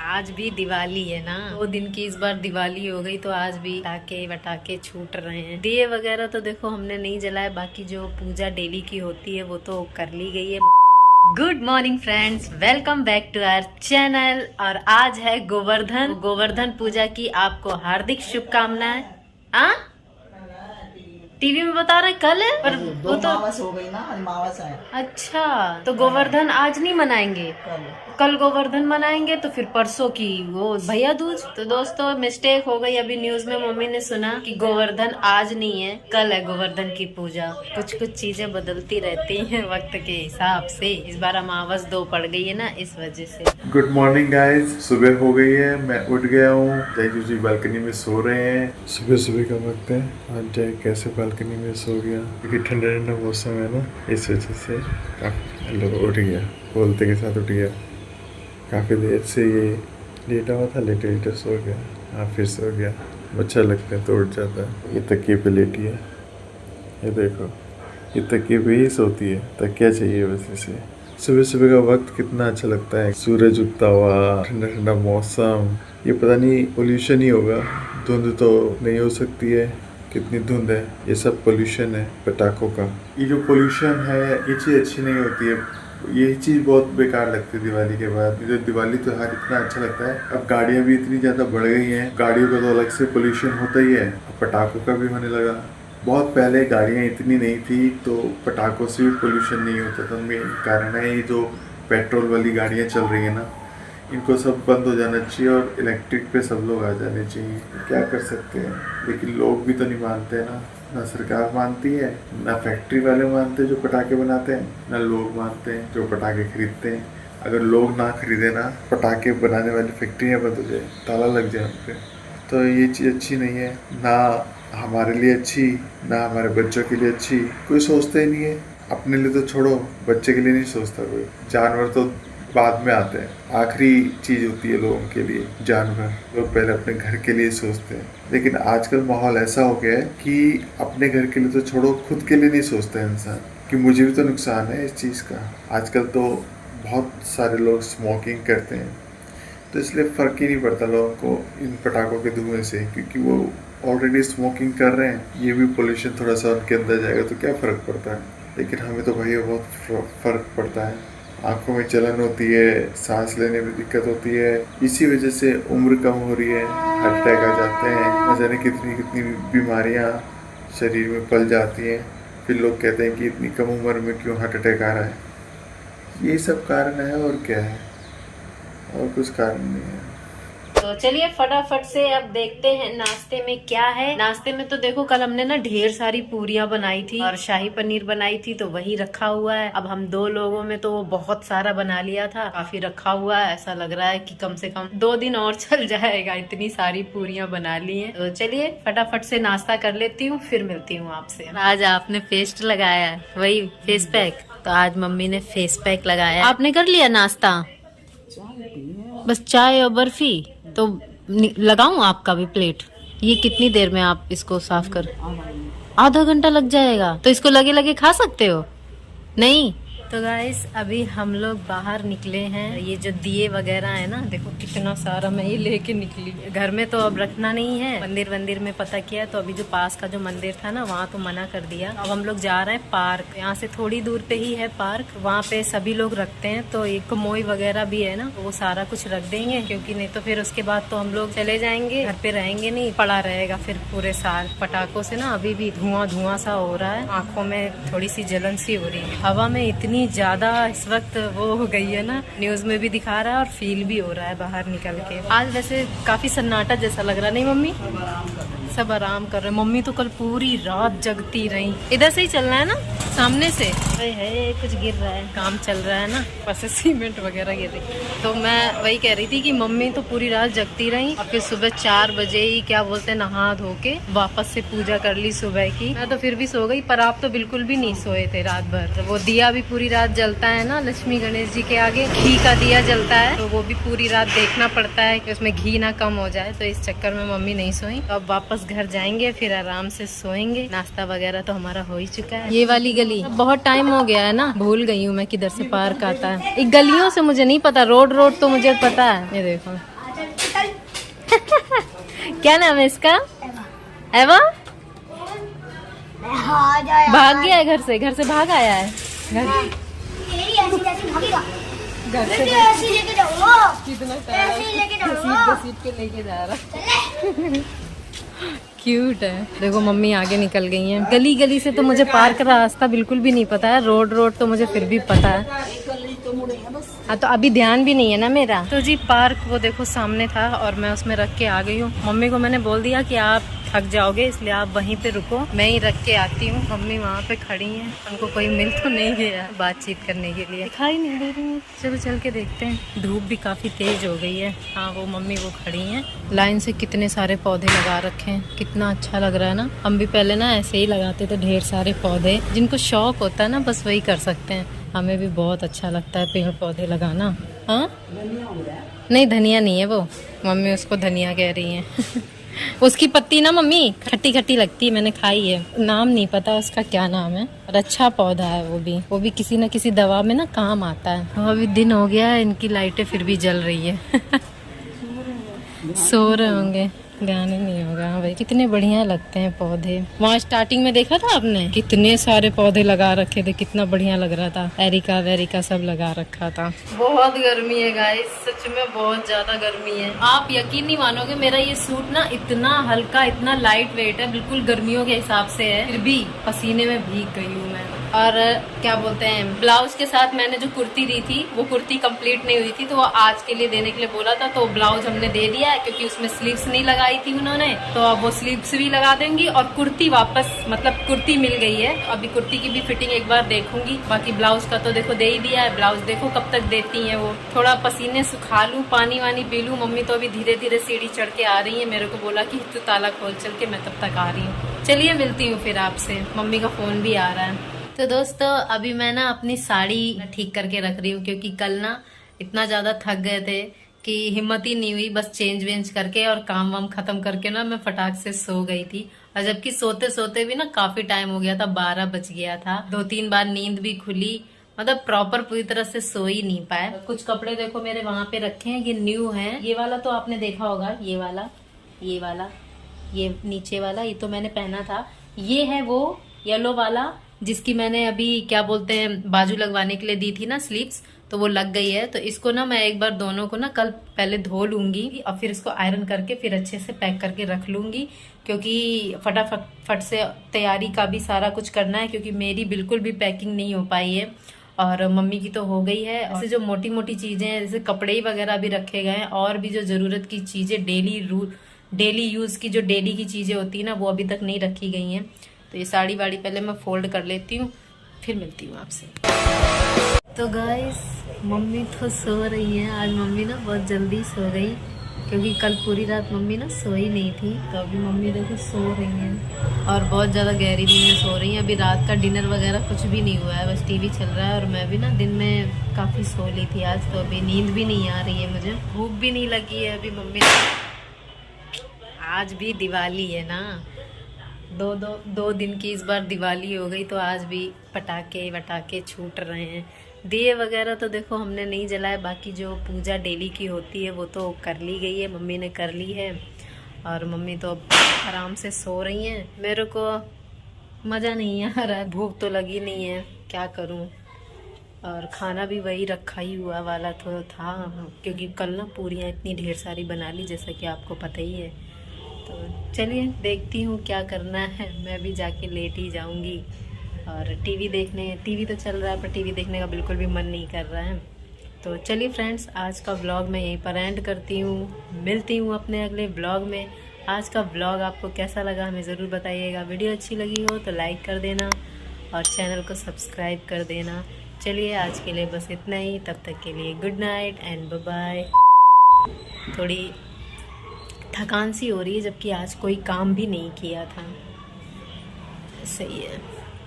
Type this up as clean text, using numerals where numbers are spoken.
आज भी दिवाली है ना, 2 दिन की इस बार दिवाली हो गई तो आज भी पटाखे वटाखे छूट रहे हैं। दिए वगैरह तो देखो हमने नहीं जलाए, बाकी जो पूजा डेली की होती है वो तो कर ली गई है। Good morning friends, welcome back to our channel. और आज है गोवर्धन पूजा की आपको हार्दिक शुभकामनाएं। टीवी में बता रहे कल है, पर वो तो मावस हो गई ना, मावस है। अच्छा, तो गोवर्धन आज नहीं मनाएंगे, कल गोवर्धन मनाएंगे तो फिर परसों की वो भैया दूज। तो दोस्तों मिस्टेक हो गई, अभी न्यूज में मम्मी ने सुना कि गोवर्धन आज नहीं है, कल है गोवर्धन की पूजा। कुछ चीजें बदलती रहती हैं वक्त के हिसाब से। इस बार अमावस 2 पड़ गई है ना, इस वजह से। गुड मॉर्निंग गाइस, सुबह हो गई है, मैं उठ गया हूँ। जय जी बालकनी में सो रहे हैं। सुबह सुबह का वक्त है। आज जय कैसे बालकनी में सो गया, क्योंकि ठंडा ठंडा मौसम है ना, इस वजह से काफी उठ गया, बोलते के साथ उठ गया। काफ़ी देर से ये लेटा हुआ था, लेटे लेटे सो गया। हाँ, फिर सो गया। अच्छा लगता है तो उठ जाता है। ये तकिए पे लेटी है, ये देखो, ये तकिए पे ही सोती है, तकिया चाहिए बस इसे। सुबह सुबह का वक्त कितना अच्छा लगता है, सूरज उगता हुआ, ठंडा ठंडा मौसम। ये पता नहीं पोल्यूशन ही होगा, धुंध तो नहीं हो सकती है, कितनी धुंध है। ये सब पोल्यूशन है पटाखों का। ये जो पोल्यूशन है ये चीज़ अच्छी नहीं होती है, ये चीज़ बहुत बेकार लगती है दिवाली के बाद। जो दिवाली त्योहार इतना अच्छा लगता है। अब गाड़ियाँ भी इतनी ज़्यादा बढ़ गई हैं, गाड़ियों का तो अलग से पोल्यूशन होता ही है, पटाखों का भी होने लगा। बहुत पहले गाड़ियाँ इतनी नहीं थी तो पटाखों से भी पोल्यूशन नहीं होता था। मेन कारण है ये जो पेट्रोल वाली गाड़ियाँ चल रही है ना, इनको सब बंद हो जाना चाहिए और इलेक्ट्रिक पे सब लोग आ जाने चाहिए। क्या कर सकते हैं, लेकिन लोग भी तो नहीं मानते ना। ना सरकार मानती है, ना फैक्ट्री वाले मानते हैं जो पटाखे बनाते हैं, ना लोग मानते हैं जो पटाखे खरीदते हैं। अगर लोग ना खरीदे ना, पटाखे बनाने वाली फैक्ट्रियाँ बंद हो जाए, ताला लग जाए उन पर, तो ये चीज़ अच्छी नहीं है। ना हमारे लिए अच्छी, ना हमारे बच्चों के लिए अच्छी। कोई सोचता ही नहीं है, अपने लिए तो छोड़ो, बच्चे के लिए नहीं सोचता कोई। जानवर तो बाद में आते हैं, आखिरी चीज़ होती है लोगों के लिए जानवर। लोग पहले अपने घर के लिए सोचते हैं, लेकिन आजकल माहौल ऐसा हो गया है कि अपने घर के लिए तो छोड़ो, खुद के लिए नहीं सोचता है इंसान कि मुझे भी तो नुकसान है इस चीज़ का। आजकल तो बहुत सारे लोग स्मोकिंग करते हैं, तो इसलिए फ़र्क ही नहीं पड़ता लोगों को इन पटाखों के धुएं से, क्योंकि वो ऑलरेडी स्मोकिंग कर रहे हैं। ये भी पोल्यूशन थोड़ा सा उनके अंदर जाएगा तो क्या फ़र्क पड़ता है। लेकिन हमें तो भैया बहुत फ़र्क पड़ता है। आँखों में जलन होती है, सांस लेने में दिक्कत होती है, इसी वजह से उम्र कम हो रही है, हार्ट अटैक आ जाते हैं, न जाने कितनी कितनी बीमारियाँ शरीर में पल जाती हैं। फिर लोग कहते हैं कि इतनी कम उम्र में क्यों हार्ट अटैक आ रहा है। यही सब कारण है, और क्या है, और कुछ कारण नहीं है। तो चलिए फटाफट से अब देखते हैं नाश्ते में क्या है। नाश्ते में तो देखो कल हमने ना ढेर सारी पूरियां बनाई थी और शाही पनीर बनाई थी, तो वही रखा हुआ है। अब हम 2 लोगों में तो वो बहुत सारा बना लिया था, काफी रखा हुआ है। ऐसा लग रहा है कि कम से कम 2 दिन और चल जाएगा, इतनी सारी पूरियां बना ली है। तो चलिए फटाफट से नाश्ता कर लेती हूँ, फिर मिलती हूँ आपसे। आज आपने पेस्ट लगाया है, वही फेस पैक। तो आज मम्मी ने फेस पैक लगाया। आपने कर लिया नाश्ता? बस चाय और बर्फी। तो लगाऊं आपका भी प्लेट? ये कितनी देर में आप इसको साफ कर? आधा घंटा लग जाएगा, तो इसको लगे लगे खा सकते हो? नहीं। तो गाइस अभी हम लोग बाहर निकले हैं। ये जो दिए वगैरह है ना, देखो कितना सारा मैं ये लेके निकली। घर में तो अब रखना नहीं है, मंदिर में पता किया तो अभी जो पास का जो मंदिर था ना, वहाँ तो मना कर दिया। अब हम लोग जा रहे हैं पार्क, यहाँ से थोड़ी दूर पे ही है पार्क, वहाँ पे सभी लोग रखते हैं। तो एक मोई वगैरह भी है ना, वो सारा कुछ रख देंगे, क्योंकि नहीं तो फिर उसके बाद तो हम लोग चले जाएंगे, घर पे रहेंगे नहीं, पड़ा रहेगा फिर पूरे साल। पटाखों से ना अभी भी धुआं सा हो रहा है, आंखों में थोड़ी सी जलन सी हो रही है। हवा में इतनी ज्यादा इस वक्त वो हो गई है ना, न्यूज में भी दिखा रहा है और फील भी हो रहा है बाहर निकल के। आज वैसे काफी सन्नाटा जैसा लग रहा, नहीं मम्मी? सब आराम कर रहे हैं। मम्मी तो कल पूरी रात जगती रही। इधर से ही चलना है ना, सामने से है कुछ गिर रहा है, काम चल रहा है ना, बस सीमेंट वगैरह गिर रही। तो मैं वही कह रही थी कि मम्मी तो पूरी रात जगती रही और फिर सुबह 4 बजे ही क्या बोलते हैं, नहा धो के वापस से पूजा कर ली सुबह की। मैं तो फिर भी सो गई, पर आप तो बिल्कुल भी नहीं सोए थे रात भर। वो दिया भी पूरी रात जलता है ना, लक्ष्मी गणेश जी के आगे घी का दिया जलता है, तो वो भी पूरी रात देखना पड़ता है कि उसमें घी ना कम हो जाए। तो इस चक्कर में मम्मी नहीं सोई। तो अब वापस घर जाएंगे, फिर आराम से सोएंगे। नाश्ता वगैरह तो हमारा हो ही चुका है। ये वाली गली बहुत टाइम हो गया है ना, भूल गई हूँ मैं किधर से पार्क आता है। एक गलियों से मुझे नहीं पता, रोड तो मुझे पता है। ये देखो क्या नाम है इसका? एवा। भाग गया है घर से भाग आया है घर से कितना घसीट के लेके जा रहा। क्यूट है। देखो मम्मी आगे निकल गई हैं। गली गली से तो मुझे पार्क का रास्ता बिल्कुल भी नहीं पता है, रोड तो मुझे फिर भी पता है। हाँ तो अभी ध्यान भी नहीं है ना मेरा। तो जी पार्क वो देखो सामने था और मैं उसमें रख के आ गई हूँ। मम्मी को मैंने बोल दिया कि आप थक जाओगे इसलिए आप वहीं पे रुको, मैं ही रख के आती हूँ। मम्मी वहाँ पे खड़ी हैं, उनको कोई मिल तो नहीं गया बातचीत करने के लिए, दिखाई नहीं दे रही है। चलो चल के देखते हैं। धूप भी काफी तेज हो गई है। हाँ वो मम्मी वो खड़ी हैं। लाइन से कितने सारे पौधे लगा रखे हैं, कितना अच्छा लग रहा है ना। हम भी पहले ना ऐसे ही लगाते थे ढेर सारे पौधे। जिनको शौक होता है ना बस वही कर सकते हैं। हमें भी बहुत अच्छा लगता है पेड़ पौधे लगाना। हाँ नहीं धनिया नहीं है वो, मम्मी उसको धनिया कह रही है। उसकी पत्ती ना मम्मी खट्टी खट्टी लगती है, मैंने खाई है। नाम नहीं पता उसका क्या नाम है, और अच्छा पौधा है वो भी किसी न किसी दवा में ना काम आता है। तो अभी दिन हो गया है, इनकी लाइटें फिर भी जल रही है। सो रहे होंगे, ध्यान ही नहीं होगा। भाई कितने बढ़िया लगते हैं पौधे। वहाँ स्टार्टिंग में देखा था आपने कितने सारे पौधे लगा रखे थे, कितना बढ़िया लग रहा था। एरिका वेरिका सब लगा रखा था। बहुत गर्मी है गाइस, सच में बहुत ज्यादा गर्मी है। आप यकीन नहीं मानोगे, मेरा ये सूट ना इतना हल्का इतना लाइट वेट है, बिल्कुल गर्मियों के हिसाब से है, फिर भी पसीने में भीग गई हूँ मैं। और क्या बोलते हैं, ब्लाउज के साथ मैंने जो कुर्ती दी थी वो कुर्ती कंप्लीट नहीं हुई थी, तो वो आज के लिए देने के लिए बोला था, तो ब्लाउज हमने दे दिया है क्योंकि उसमें स्लीव्स नहीं लगाई थी उन्होंने, तो अब वो स्लीव्स भी लगा देंगी। और कुर्ती वापस मतलब कुर्ती मिल गई है, अभी कुर्ती की भी फिटिंग एक बार देखूंगी। बाकी ब्लाउज का तो देखो दे ही दिया है। ब्लाउज देखो कब तक देती है वो। थोड़ा पसीने सुखा लूं, पानी वानी पी लूं। मम्मी तो अभी धीरे धीरे सीढ़ी चढ़ के आ रही है, मेरे को बोला कि तू ताला खोल चल के, मैं तब तक आ रही हूँ। चलिए मिलती हूँ फिर आपसे। मम्मी का फोन भी आ रहा है। तो दोस्तों अभी मैं ना अपनी साड़ी ठीक करके रख रही हूँ, क्योंकि कल ना इतना ज्यादा थक गए थे कि हिम्मत ही नहीं हुई। बस चेंज वेंज करके और काम वाम खत्म करके ना मैं फटाक से सो गई थी। और जबकि सोते सोते भी ना काफी टाइम हो गया था, 12 बज गया था। 2-3 बार नींद भी खुली, मतलब प्रॉपर पूरी तरह से सो ही नहीं पाए। कुछ कपड़े देखो मेरे वहां पे रखे हैं, ये न्यू है। ये वाला तो आपने देखा होगा, ये वाला, ये नीचे वाला, ये तो मैंने पहना था। ये है वो येलो वाला जिसकी मैंने अभी क्या बोलते हैं बाजू लगवाने के लिए दी थी ना स्लीव्स, तो वो लग गई है। तो इसको ना मैं एक बार दोनों को ना कल पहले धो लूंगी और फिर इसको आयरन करके फिर अच्छे से पैक करके रख लूंगी, क्योंकि फटाफट से तैयारी का भी सारा कुछ करना है, क्योंकि मेरी बिल्कुल भी पैकिंग नहीं हो पाई है और मम्मी की तो हो गई है। ऐसे जो मोटी मोटी चीजें हैं जैसे कपड़े वगैरह भी रखे गए हैं, और भी जो जरूरत की चीजें डेली यूज की जो डेली की चीजें होती है ना, वो अभी तक नहीं रखी गई हैं। तो ये साड़ी वाड़ी पहले मैं फोल्ड कर लेती हूँ, फिर मिलती हूँ आपसे। तो गाइस मम्मी तो सो रही है। आज मम्मी ना बहुत जल्दी सो गई, क्योंकि कल पूरी रात मम्मी ना सोई नहीं थी। तो अभी मम्मी देखो सो रही हैं और बहुत ज़्यादा गहरी नींद में सो रही हैं। अभी रात का डिनर वगैरह कुछ भी नहीं हुआ है, बस टीवी चल रहा है। और मैं भी ना दिन में काफ़ी सो ली थी आज, तो अभी नींद भी नहीं आ रही है मुझे, भूख भी नहीं लगी है अभी। मम्मी आज भी दिवाली है ना, दो दिन की इस बार दिवाली हो गई, तो आज भी पटाखे वटाखे छूट रहे हैं। दिए वगैरह तो देखो हमने नहीं जलाए, बाकी जो पूजा डेली की होती है वो तो कर ली गई है, मम्मी ने कर ली है। और मम्मी तो अब आराम से सो रही हैं। मेरे को मज़ा नहीं आ रहा है, भूख तो लगी नहीं है, क्या करूं। और खाना भी वही रखा ही हुआ वाला तो था, क्योंकि कल ना पूरियाँ इतनी ढेर सारी बना ली, जैसा कि आपको पता ही है। तो चलिए देखती हूँ क्या करना है। मैं भी जाके लेट ही जाऊँगी। और टीवी तो चल रहा है, पर टीवी देखने का बिल्कुल भी मन नहीं कर रहा है। तो चलिए फ्रेंड्स, आज का व्लॉग मैं यहीं पर एंड करती हूँ। मिलती हूँ अपने अगले व्लॉग में। आज का व्लॉग आपको कैसा लगा हमें ज़रूर बताइएगा। वीडियो अच्छी लगी हो तो लाइक कर देना और चैनल को सब्सक्राइब कर देना। चलिए आज के लिए बस इतना ही, तब तक के लिए good night and bye bye. थोड़ी थकान सी हो रही है, जबकि आज कोई काम भी नहीं किया था। सही है।